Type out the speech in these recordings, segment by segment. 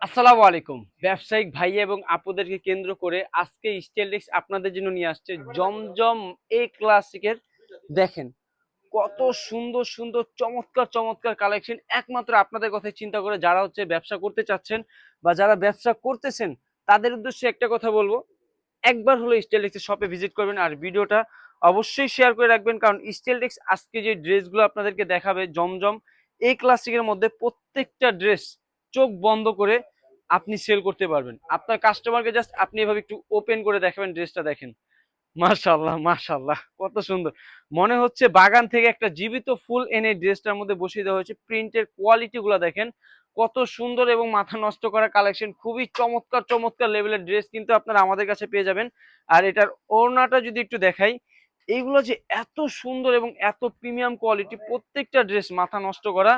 আসসালামু আলাইকুম ব্যবসায়িক ভাই এবং আপুদেরকে কেন্দ্র করে আজকে স্টাইলিক্স আপনাদের জন্য নিয়ে আসছে জমজম এ ক্লাসিকের। দেখেন কত সুন্দর সুন্দর চমৎকার চমৎকার কালেকশন একমাত্র আপনাদের কথা চিন্তা করে, যারা হচ্ছে ব্যবসা করতে চাচ্ছেন বা যারা ব্যবসা করতেছেন তাদের উদ্দেশ্যে একটা কথা বলবো, একবার হলো স্টাইলিক্সের শপে ভিজিট করবেন আর ভিডিওটা অবশ্যই শেয়ার করে রাখবেন, কারণ স্টাইলিক্স আজকে যে ড্রেসগুলো আপনাদেরকে দেখাবে জমজম এই ক্লাসিকের মধ্যে প্রত্যেকটা ড্রেস চোখ বন্ধ করে আপনি সেল করতে পারবেন। আপনার কাস্টমারকে জাস্ট আপনি এভাবে একটু ওপেন করে দেখাবেন, ড্রেসটা দেখেন, মাশাআল্লাহ মাশাআল্লাহ কত সুন্দর। মনে হচ্ছে বাগান থেকে একটা জীবিত ফুল এনে ড্রেসটার মধ্যে বসিয়ে দেওয়া হয়েছে। প্রিন্টের কোয়ালিটি গুলা দেখেন কত সুন্দর এবং মাথা নষ্ট করা কালেকশন, খুবই চমৎকার চমৎকার লেভেলের ড্রেস কিন্তু আপনারা আমাদের কাছে পেয়ে যাবেন। আর এটার ওড়নাটা যদি একটু দেখাই, এইগুলো যে এত সুন্দর এবং এত প্রিমিয়াম কোয়ালিটি, প্রত্যেকটা ড্রেস মাথা নষ্ট করা।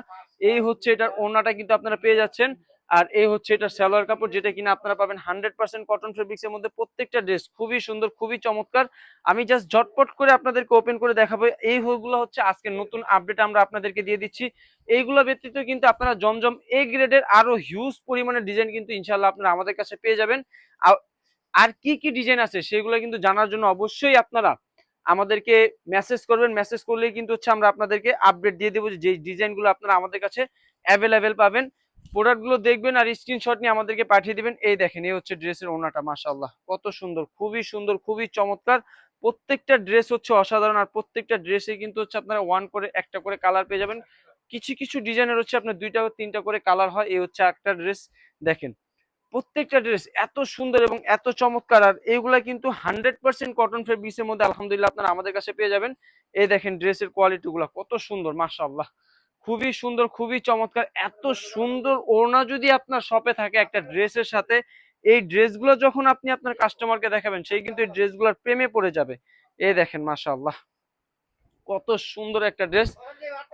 এই হচ্ছে এটার ওড়নাটা কিন্তু আপনারা পেয়ে যাচ্ছেন। আর এই হচ্ছে এটা সালোয়ার কাপড়, যেটা কিনা আপনারা পাবেন 100% কটন ফেব্রিক্স এর মধ্যে। প্রত্যেকটা ড্রেস খুবই সুন্দর খুবই চমৎকার। আমি জাস্ট ঝটপট করে আপনাদেরকে ওপেন করে দেখাবো। এইগুলো হচ্ছে আজকে নতুন আপডেট আমরা আপনাদেরকে দিয়ে দিচ্ছি। এইগুলো ব্যতীত কিন্তু আপনারা জমজম এ গ্রেডের আরো হিউজ পরিমাণে ডিজাইন কিন্তু ইনশাআল্লাহ আপনারা আমাদের কাছে পেয়ে যাবেন। আর কি কি ডিজাইন আছে সেগুলো কিন্তু জানার জন্য অবশ্যই আপনারা আমাদেরকে মেসেজ করবেন। মেসেজ করলেই কিন্তু হচ্ছে আমরা আপনাদেরকে আপডেট দিয়ে দেবো যে ডিজাইনগুলো আপনারা আমাদের কাছে অ্যাভেলেবেল পাবেন। প্রোডাক্টগুলো দেখবেন আর স্ক্রিনশট নিয়ে আমাদেরকে পাঠিয়ে দিবেন। এই দেখেন, এই হচ্ছে ড্রেসের ওড়নাটা, মাশাআল্লাহ কত সুন্দর খুবই চমৎকার। প্রত্যেকটা ড্রেস হচ্ছে অসাধারণ, আর প্রত্যেকটা ড্রেসে কিন্তু হচ্ছে আপনারা ওয়ান করে একটা করে কালার পেয়ে যাবেন। কিছু কিছু ডিজাইনের হচ্ছে আপনার দুইটা তিনটা করে কালার হয়। এই হচ্ছে একটা ড্রেস, দেখেন প্রত্যেকটা ড্রেস এত সুন্দর এবং এত চমৎকার। আর এইগুলা কিন্তু 100% কটন ফেব্রিক্সের মধ্যে আলহামদুলিল্লাহ আপনারা আমাদের কাছে পেয়ে যাবেন। এই দেখেন ড্রেসের কোয়ালিটি গুলা কত সুন্দর, মাশাআল্লাহ খুবই সুন্দর খুবই চমৎকার। এত সুন্দর ওড়না যদি আপনার শপে থাকে একটা ড্রেসের সাথে, এই ড্রেসগুলো যখন আপনি আপনার কাস্টমারকে দেখাবেন সেই কিন্তু এই ড্রেসগুলোর প্রেমে পড়ে যাবে। এই দেখেন মাশাআল্লাহ কত সুন্দর একটা ড্রেস,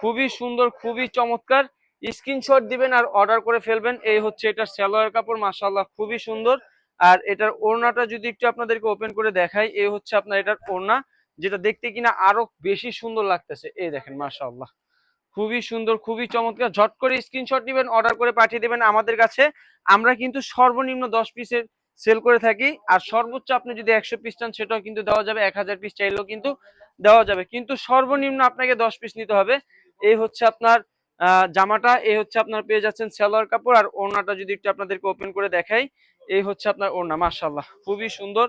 খুবই সুন্দর খুবই চমৎকার। স্ক্রিনশট দিবেন আর অর্ডার করে ফেলবেন। এই হচ্ছে এটার সালোয়ার কাপড়, মাশাআল্লাহ খুবই সুন্দর। আর এটার ওড়নাটা যদি একটু আপনাদেরকে ওপেন করে দেখাই, এই হচ্ছে আপনার এটার ওড়না, যেটা দেখতে কিনা আরো বেশি সুন্দর লাগতেছে। এই দেখেন মাশাআল্লাহ খুবই সুন্দর খুবই চমৎকার। ঝট করে স্ক্রিনশট নেবেন, অর্ডার করে পাঠিয়ে দেবেন আমাদের কাছে। আমরা কিন্তু সর্বনিম্ন 10 পিসের সেল করে থাকি, আর সর্বোচ্চ আপনি যদি 100 পিস চান সেটাও কিন্তু দেওয়া যাবে। 1000 পিস চাইলেও কিন্তু দেওয়া যাবে, কিন্তু সর্বনিম্ন আপনাকে 10 পিস নিতে হবে। এই হচ্ছে আপনার জামাটা, এই হচ্ছে আপনার পেয়ে যাচ্ছেন সালোয়ার কাপড়। আর ওড়নাটা যদি একটু আপনাদেরকে ওপেন করে দেখাই, এই হচ্ছে আপনার ওড়না, মাশাআল্লাহ খুবই সুন্দর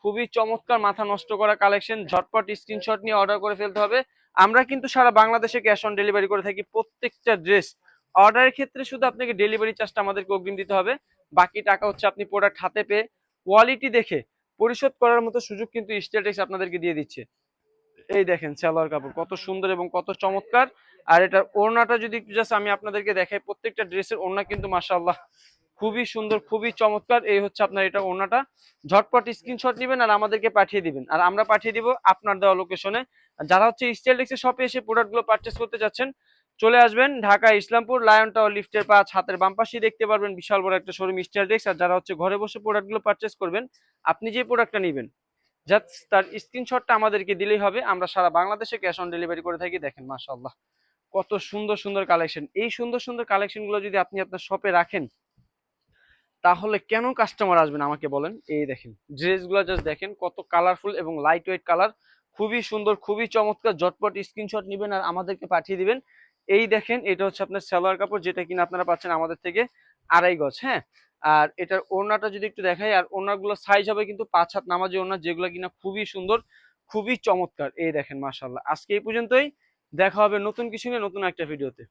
খুবই চমৎকার, মাথা নষ্ট করা কালেকশন। ঝটপট স্ক্রিনশট নিয়ে অর্ডার করে ফেলতে হবে। আমরা কিন্তু সারা বাংলাদেশে ক্যাশ অন ডেলিভারি করে থাকি প্রত্যেকটা ড্রেস। অর্ডারের ক্ষেত্রে শুধু আপনাকে ডেলিভারি চার্জটা আমাদেরকে অগ্রিম দিতে হবে, বাকি টাকা হচ্ছে আপনি প্রোডাক্ট হাতে পেয়ে কোয়ালিটি দেখে পরিশোধ করার মতো সুযোগ কিন্তু স্টেটেক্স আপনাদেরকে দিয়ে দিচ্ছে। এই দেখেন সালোয়ার কাপড় কত সুন্দর এবং কত চমৎকার। আর এটার ওড়নাটা যদি একটু জাস্ট আমি আপনাদেরকে দেখাই, প্রত্যেকটা ড্রেসের ওড়না কিন্তু মাশাআল্লাহ খুবই সুন্দর খুবই চমৎকার। এই হচ্ছে আপনার এটা ওড়নাটা। ঝটপট স্ক্রিনশট নেবেন আর আমাদেরকে পাঠিয়ে দিবেন, আর আমরা পাঠিয়ে দিব আপনার দেওয়া লোকেশনে। যারা হচ্ছে স্টাইলিক্সের শপে এসে প্রোডাক্টগুলো পারচেস করতে যাচ্ছেন, চলে আসবেন ঢাকা ইসলামপুর লায়ন টাওয়ার লিফটের 5 হাতের বাম পাশেই দেখতে পারবেন বিশাল বড় একটা শোরুম স্টাইলিক্স। আর যারা হচ্ছে ঘরে বসে প্রোডাক্টগুলো পারচেস করবেন, আপনি যে প্রোডাক্টটা নেবেন জাস্ট তার স্ক্রিনশটটা আমাদেরকে দিলেই হবে। আমরা সারা বাংলাদেশে ক্যাশ অন ডেলিভারি করে থাকি। দেখেন মাশাআল্লাহ কত সুন্দর সুন্দর কালেকশন। এই সুন্দর সুন্দর কালেকশনগুলো যদি আপনি আপনার শপে রাখেন, তাহলে কেন কাস্টমার আসবেন আমাকে বলেন। এই দেখেন ড্রেসগুলো জাস্ট দেখেন কত কালারফুল এবং লাইট ওয়েট কালার, খুবই সুন্দর খুবই চমৎকার। ঝটপট স্ক্রিনশট নেবেন আর আমাদেরকে পাঠিয়ে দিবেন। এই দেখেন এটা হচ্ছে আপনার সালোয়ার কাপড়, যেটা কিনা আপনারা পাচ্ছেন আমাদের থেকে 2.5 গজ। হ্যাঁ, আর এটার ওড়নাটা যদি একটু দেখাই, আর ওড়নাগুলো সাইজ হবে কিন্তু 5 হাত নামাজি ওড়না, যেগুলো কিনা খুবই সুন্দর খুবই চমৎকার। এই দেখেন মাশাআল্লাহ। আজকে এই পর্যন্তই, দেখা হবে নতুন কিছু নিয়ে নতুন একটা ভিডিওতে।